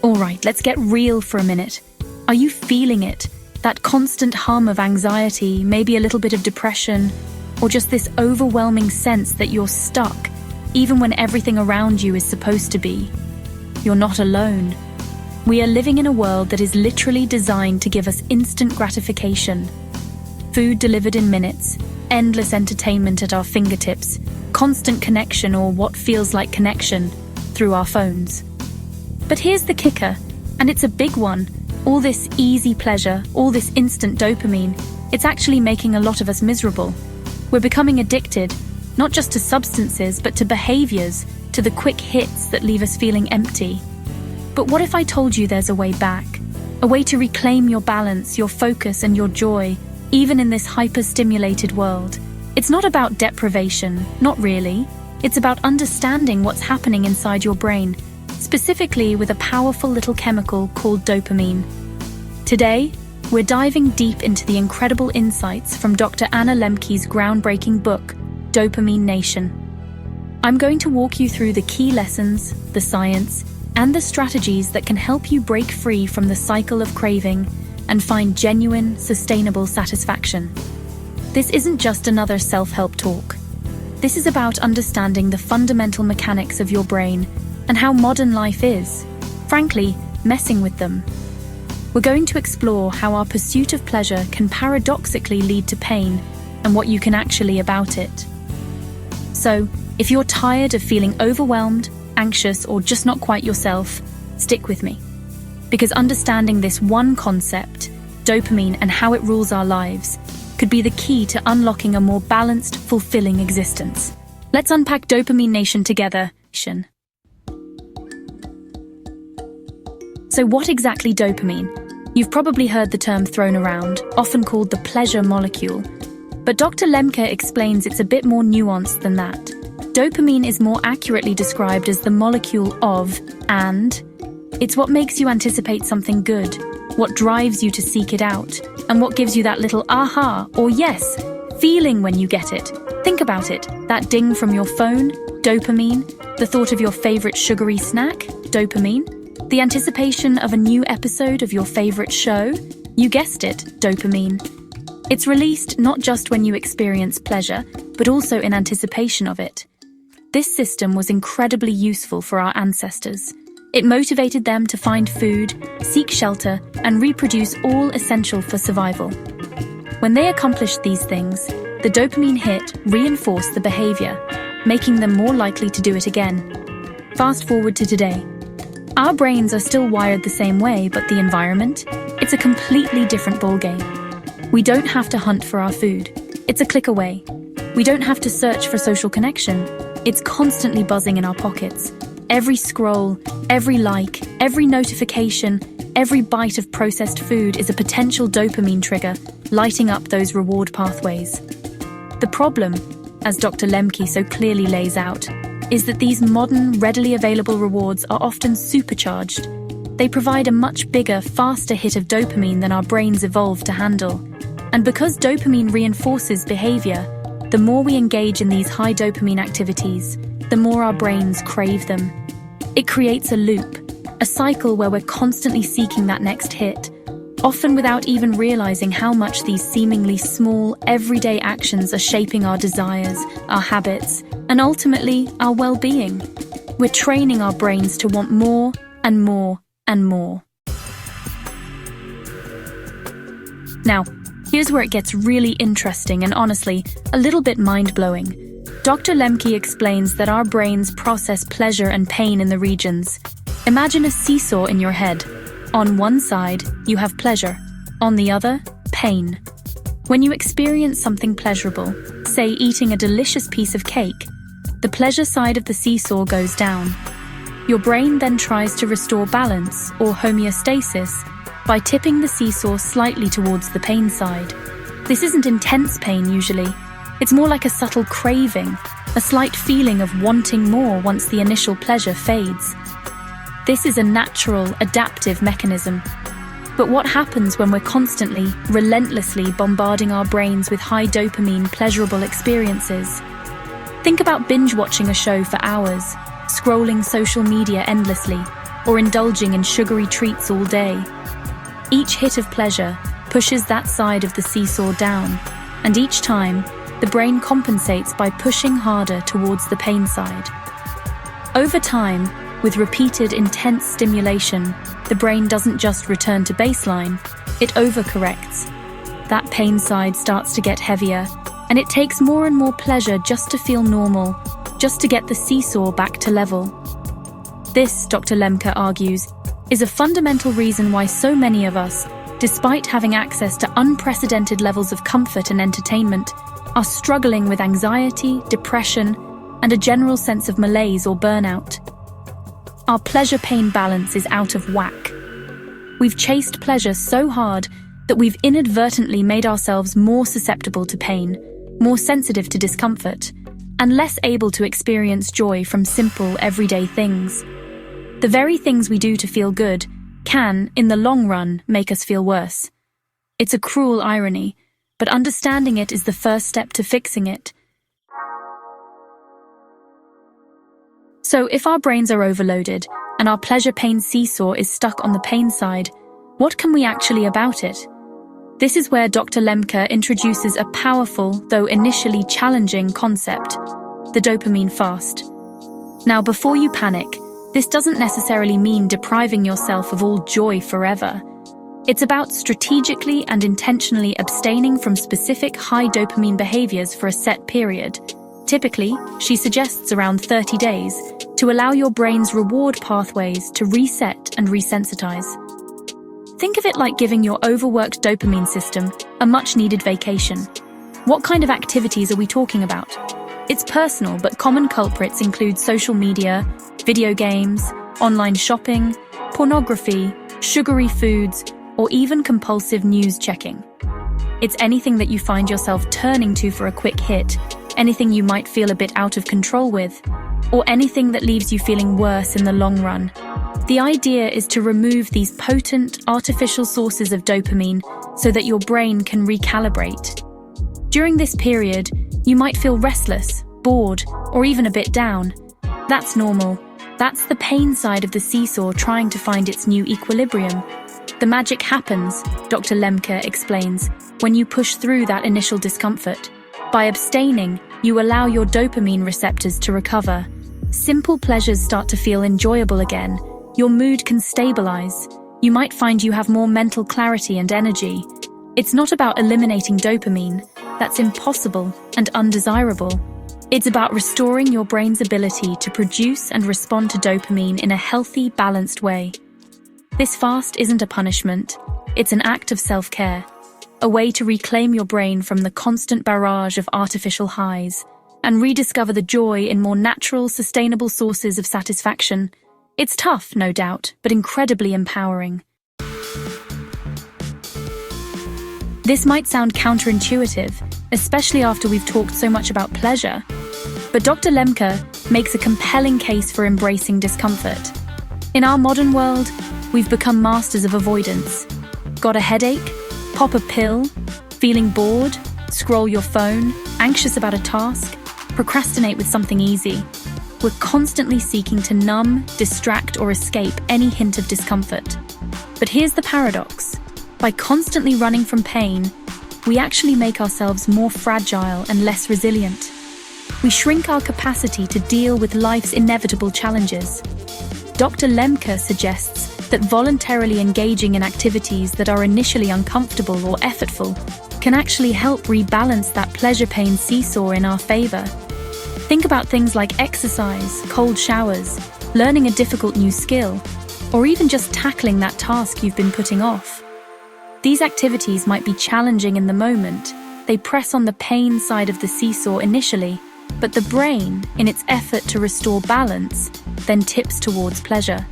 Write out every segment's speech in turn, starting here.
All right, let's get real for a minute. Are you feeling it? That constant hum of anxiety, maybe a little bit of depression, or just this overwhelming sense that you're stuck, even when everything around you is supposed to be? You're not alone. We are living in a world that is literally designed to give us instant gratification. Food delivered in minutes, endless entertainment at our fingertips, constant connection, or what feels like connection, through our phones. But here's the kicker, and it's a big one. All this easy pleasure, all this instant dopamine, it's actually making a lot of us miserable. We're becoming addicted, not just to substances, but to behaviors, to the quick hits that leave us feeling empty. But what if I told you there's a way back? A way to reclaim your balance, your focus, and your joy, even in this hyper-stimulated world. It's not about deprivation, not really. It's about understanding what's happening inside your brain, specifically with a powerful little chemical called dopamine. Today, we're diving deep into the incredible insights from Dr. Anna Lembke's groundbreaking book, Dopamine Nation. I'm going to walk you through the key lessons, the science, and the strategies that can help you break free from the cycle of craving and find genuine, sustainable satisfaction. This isn't just another self-help talk. This is about understanding the fundamental mechanics of your brain and how modern life is, frankly, messing with them. We're going to explore how our pursuit of pleasure can paradoxically lead to pain and what you can actually about it. So, if you're tired of feeling overwhelmed, anxious, or just not quite yourself, stick with me. Because understanding this one concept, dopamine, and how it rules our lives, could be the key to unlocking a more balanced, fulfilling existence. Let's unpack Dopamine Nation together. So what exactly dopamine? You've probably heard the term thrown around, often called the pleasure molecule. But Dr. Lembke explains it's a bit more nuanced than that. Dopamine is more accurately described as the molecule of and. It's what makes you anticipate something good, what drives you to seek it out, and what gives you that little aha or yes feeling when you get it. Think about it, that ding from your phone, dopamine, the thought of your favorite sugary snack, dopamine, the anticipation of a new episode of your favorite show, you guessed it, dopamine. It's released not just when you experience pleasure, but also in anticipation of it. This system was incredibly useful for our ancestors. It motivated them to find food, seek shelter, and reproduce, all essential for survival. When they accomplished these things, the dopamine hit reinforced the behavior, making them more likely to do it again. Fast forward to today. Our brains are still wired the same way, but the environment? It's a completely different ballgame. We don't have to hunt for our food. It's a click away. We don't have to search for social connection. It's constantly buzzing in our pockets. Every scroll, every like, every notification, every bite of processed food is a potential dopamine trigger, lighting up those reward pathways. The problem, as Dr. Lembke so clearly lays out, is that these modern, readily available rewards are often supercharged. They provide a much bigger, faster hit of dopamine than our brains evolved to handle. And because dopamine reinforces behavior, the more we engage in these high dopamine activities, the more our brains crave them. It creates a loop, a cycle where we're constantly seeking that next hit, often without even realizing how much these seemingly small, everyday actions are shaping our desires, our habits, and ultimately our well-being. We're training our brains to want more and more and more. Now, here's where it gets really interesting and honestly, a little bit mind-blowing. Dr. Lembke explains that our brains process pleasure and pain in the regions. Imagine a seesaw in your head. On one side, you have pleasure. On the other, pain. When you experience something pleasurable, say eating a delicious piece of cake, the pleasure side of the seesaw goes down. Your brain then tries to restore balance, or homeostasis, by tipping the seesaw slightly towards the pain side. This isn't intense pain usually. It's more like a subtle craving, a slight feeling of wanting more once the initial pleasure fades. This is a natural, adaptive mechanism. But what happens when we're constantly, relentlessly bombarding our brains with high dopamine, pleasurable experiences? Think about binge-watching a show for hours, scrolling social media endlessly, or indulging in sugary treats all day. Each hit of pleasure pushes that side of the seesaw down, and each time, the brain compensates by pushing harder towards the pain side. Over time, with repeated intense stimulation, the brain doesn't just return to baseline, it overcorrects. That pain side starts to get heavier, and it takes more and more pleasure just to feel normal, just to get the seesaw back to level. This, Dr. Lemke argues, is a fundamental reason why so many of us, despite having access to unprecedented levels of comfort and entertainment, are struggling with anxiety, depression, and a general sense of malaise or burnout. Our pleasure-pain balance is out of whack. We've chased pleasure so hard that we've inadvertently made ourselves more susceptible to pain, more sensitive to discomfort, and less able to experience joy from simple, everyday things. The very things we do to feel good can, in the long run, make us feel worse. It's a cruel irony, but understanding it is the first step to fixing it. So if our brains are overloaded and our pleasure-pain seesaw is stuck on the pain side, what can we actually about it? This is where Dr. Lemke introduces a powerful, though initially challenging concept, the dopamine fast. Now, before you panic, this doesn't necessarily mean depriving yourself of all joy forever. It's about strategically and intentionally abstaining from specific high dopamine behaviors for a set period. Typically, she suggests around 30 days, to allow your brain's reward pathways to reset and resensitize. Think of it like giving your overworked dopamine system a much-needed vacation. What kind of activities are we talking about? It's personal, but common culprits include social media, video games, online shopping, pornography, sugary foods, or even compulsive news checking. It's anything that you find yourself turning to for a quick hit, anything you might feel a bit out of control with, or anything that leaves you feeling worse in the long run. The idea is to remove these potent, artificial sources of dopamine so that your brain can recalibrate. During this period, you might feel restless, bored, or even a bit down. That's normal. That's the pain side of the seesaw trying to find its new equilibrium. The magic happens, Dr. Lemke explains, when you push through that initial discomfort. By abstaining, you allow your dopamine receptors to recover. Simple pleasures start to feel enjoyable again. Your mood can stabilize. You might find you have more mental clarity and energy. It's not about eliminating dopamine. That's impossible and undesirable. It's about restoring your brain's ability to produce and respond to dopamine in a healthy, balanced way. This fast isn't a punishment. It's an act of self-care, a way to reclaim your brain from the constant barrage of artificial highs and rediscover the joy in more natural, sustainable sources of satisfaction. It's tough, no doubt, but incredibly empowering. This might sound counterintuitive, especially after we've talked so much about pleasure, but Dr. Lemke makes a compelling case for embracing discomfort. In our modern world, we've become masters of avoidance. Got a headache? Pop a pill? Feeling bored? Scroll your phone? Anxious about a task? Procrastinate with something easy. We're constantly seeking to numb, distract, or escape any hint of discomfort. But here's the paradox. By constantly running from pain, we actually make ourselves more fragile and less resilient. We shrink our capacity to deal with life's inevitable challenges. Dr. Lemke suggests that voluntarily engaging in activities that are initially uncomfortable or effortful can actually help rebalance that pleasure-pain seesaw in our favor. Think about things like exercise, cold showers, learning a difficult new skill, or even just tackling that task you've been putting off. These activities might be challenging in the moment. They press on the pain side of the seesaw initially, but the brain, in its effort to restore balance, then tips towards pleasure.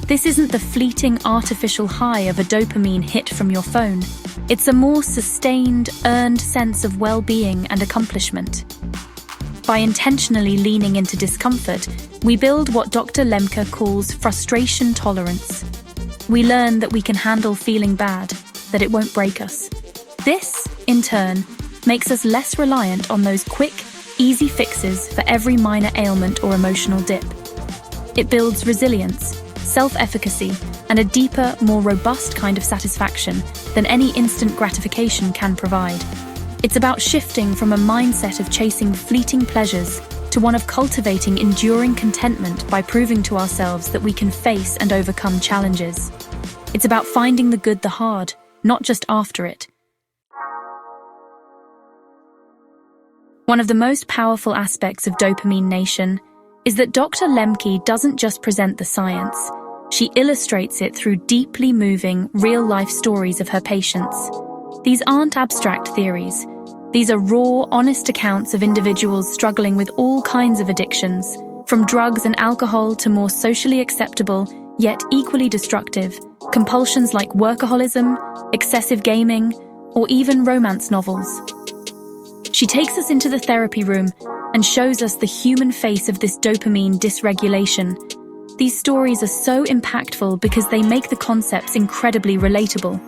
This isn't the fleeting artificial high of a dopamine hit from your phone. It's a more sustained, earned sense of well-being and accomplishment. By intentionally leaning into discomfort, we build what Dr. Lemke calls frustration tolerance. We learn that we can handle feeling bad, that it won't break us. This, in turn, makes us less reliant on those quick, easy fixes for every minor ailment or emotional dip. It builds resilience, self-efficacy, and a deeper, more robust kind of satisfaction than any instant gratification can provide. It's about shifting from a mindset of chasing fleeting pleasures to one of cultivating enduring contentment by proving to ourselves that we can face and overcome challenges. It's about finding the good the hard, not just after it. One of the most powerful aspects of Dopamine Nation is that Dr. Lemke doesn't just present the science. She illustrates it through deeply moving, real-life stories of her patients. These aren't abstract theories. These are raw, honest accounts of individuals struggling with all kinds of addictions, from drugs and alcohol to more socially acceptable, yet equally destructive, compulsions like workaholism, excessive gaming, or even romance novels. She takes us into the therapy room and shows us the human face of this dopamine dysregulation. These stories are so impactful because they make the concepts incredibly relatable.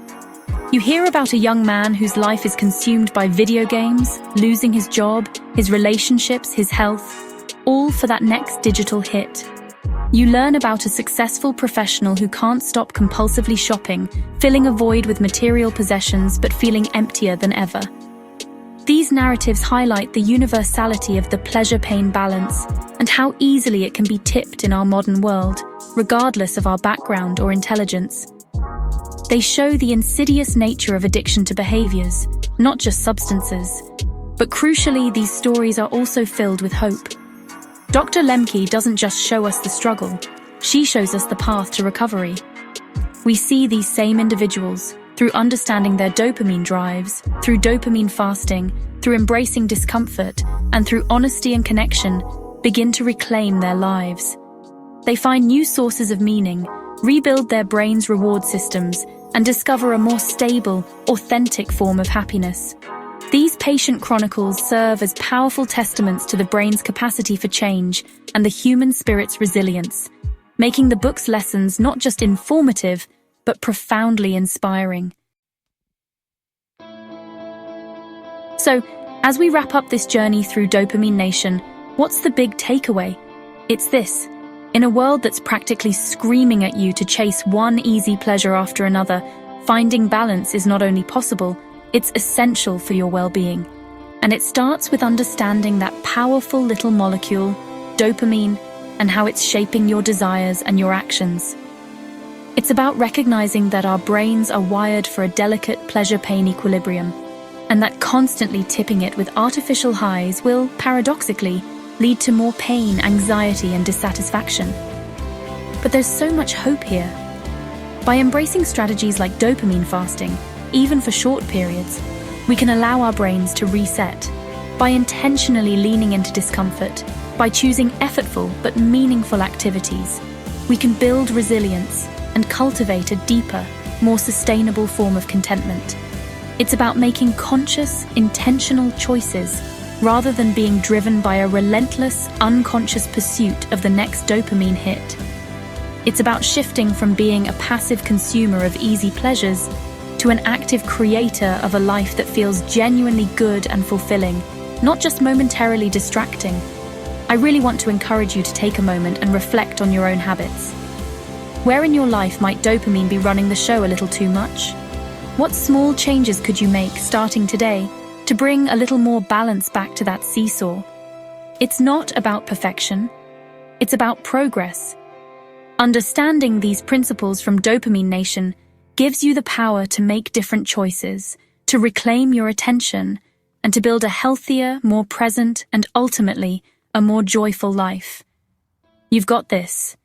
You hear about a young man whose life is consumed by video games, losing his job, his relationships, his health, all for that next digital hit. You learn about a successful professional who can't stop compulsively shopping, filling a void with material possessions but feeling emptier than ever. These narratives highlight the universality of the pleasure-pain balance and how easily it can be tipped in our modern world, regardless of our background or intelligence. They show the insidious nature of addiction to behaviors, not just substances. But crucially, these stories are also filled with hope. Dr. Lemke doesn't just show us the struggle, she shows us the path to recovery. We see these same individuals, through understanding their dopamine drives, through dopamine fasting, through embracing discomfort, and through honesty and connection, begin to reclaim their lives. They find new sources of meaning, rebuild their brain's reward systems, and discover a more stable, authentic form of happiness. These patient chronicles serve as powerful testaments to the brain's capacity for change and the human spirit's resilience, making the book's lessons not just informative, but profoundly inspiring. So, as we wrap up this journey through Dopamine Nation, what's the big takeaway? It's this. In a world that's practically screaming at you to chase one easy pleasure after another, finding balance is not only possible, it's essential for your well-being. And it starts with understanding that powerful little molecule, dopamine, and how it's shaping your desires and your actions. It's about recognizing that our brains are wired for a delicate pleasure-pain equilibrium, and that constantly tipping it with artificial highs will, paradoxically, lead to more pain, anxiety, and dissatisfaction. But there's so much hope here. By embracing strategies like dopamine fasting, even for short periods, we can allow our brains to reset. By intentionally leaning into discomfort, by choosing effortful but meaningful activities, we can build resilience and cultivate a deeper, more sustainable form of contentment. It's about making conscious, intentional choices rather than being driven by a relentless, unconscious pursuit of the next dopamine hit. It's about shifting from being a passive consumer of easy pleasures to an active creator of a life that feels genuinely good and fulfilling, not just momentarily distracting. I really want to encourage you to take a moment and reflect on your own habits. Where in your life might dopamine be running the show a little too much? What small changes could you make starting today to bring a little more balance back to that seesaw? It's not about perfection, it's about progress. Understanding these principles from Dopamine Nation gives you the power to make different choices, to reclaim your attention, and to build a healthier, more present, and ultimately, a more joyful life. You've got this.